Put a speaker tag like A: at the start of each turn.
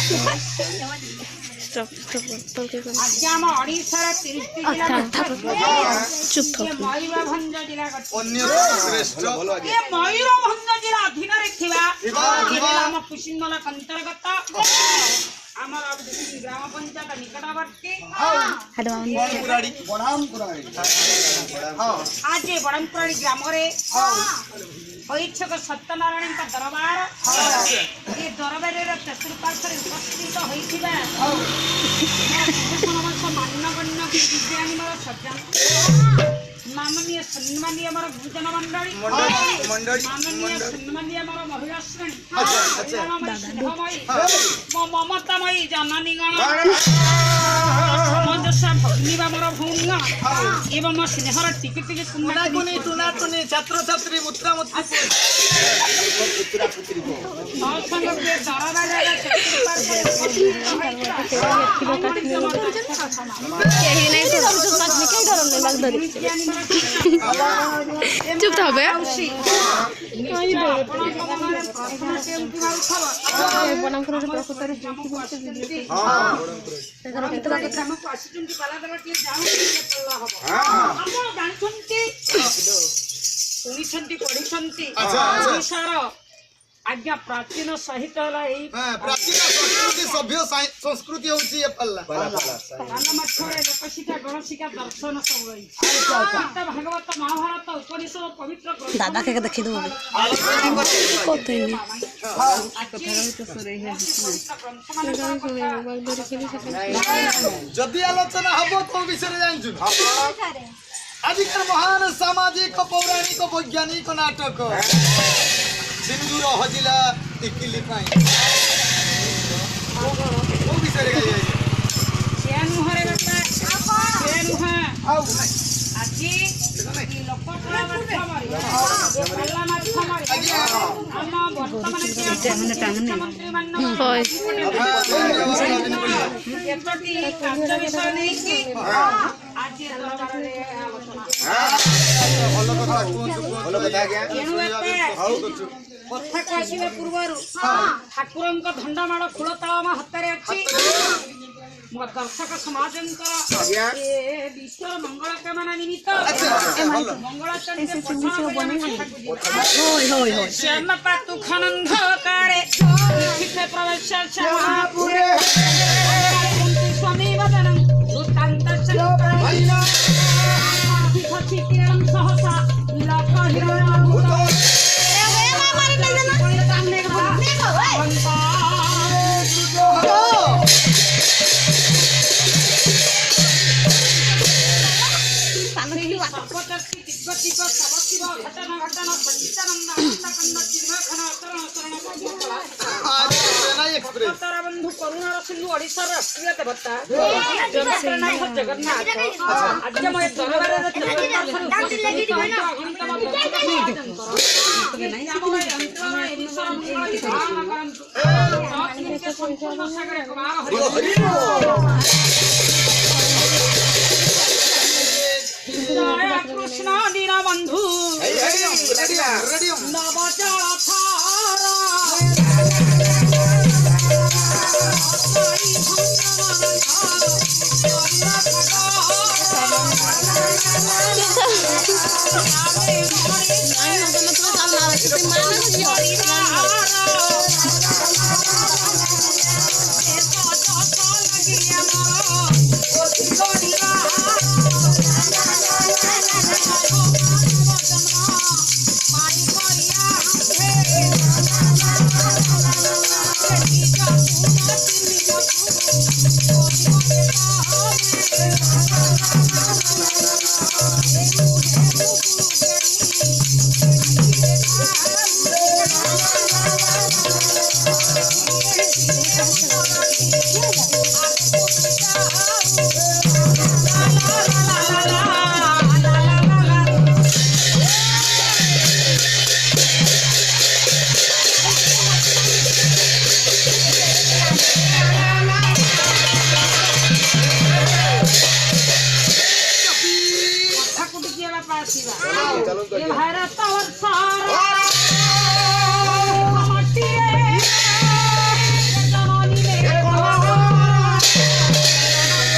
A: चुप
B: मयूरभंज जिला मयूरभंज जिला अधीन आम कुशिमल अंतर्गत आमर ग्राम पंचायत निकटवर्ती आज बड़मपुराड़ी ग्राम ऐच्छक सत्यनारायण दरबार ये दरबार चतुर्पार्श्व उपस्थित होता मान्यगण्य विज्ञानी सज्जन माननीय सम्मानीय भोजन मंडली माननीय सम्मानीय महिला श्रेणी ममतामयी जननी गण समजसा भग्नी मोर भौणी गण एवं स्नेहर टिके टिके
C: छात्र छात्री
A: चुप था बे
B: आज्ञा प्राचीन साहित्य
C: प्राचीन संस्कृति सभ्य संस्कृति होची ए पल्ला
B: लोकशिक्षा गणशिक्षा दर्शन सब रही भागवत महाभारत उपनिषद पवित्र
A: दादा के देखि दो
C: जदि आलोचना हबो तो विषय जानछु आजिकर महान सामाजिक पौराणिक वैज्ञानिक नाटक सिंदूर हजिला टिकिली पाई वो विषय रे गाय
B: चैन मुहरे बेटा चैन मुहा আজি লোককলা মাধ্যমে কলা মাধ্যমে আম বর্তমানে মুখ্যমন্ত্রী এতটি কার্য বিষয় নেই কি আজি দরবারে আলোচনা
C: ভালো কথা
B: କଥା କହିବା ପୂର୍ବରୁ ଠାକୁରଙ୍କ ଧଣ୍ଡାମାଳ ଖୋଳତାଳ ଆମ ହାତରେ ଅଛି दर्शक समाज विश्व मंगल कामना निमित्त मंगलाचरण पातु खनंधकारे प्रवेश स्वामी वदनं सहसा बंधु करुणार सिंधु ओडिशा राष्ट्रीय देवता जगन्नाथ आज मैं दरबार कृष्ण दीन बंधु नवचल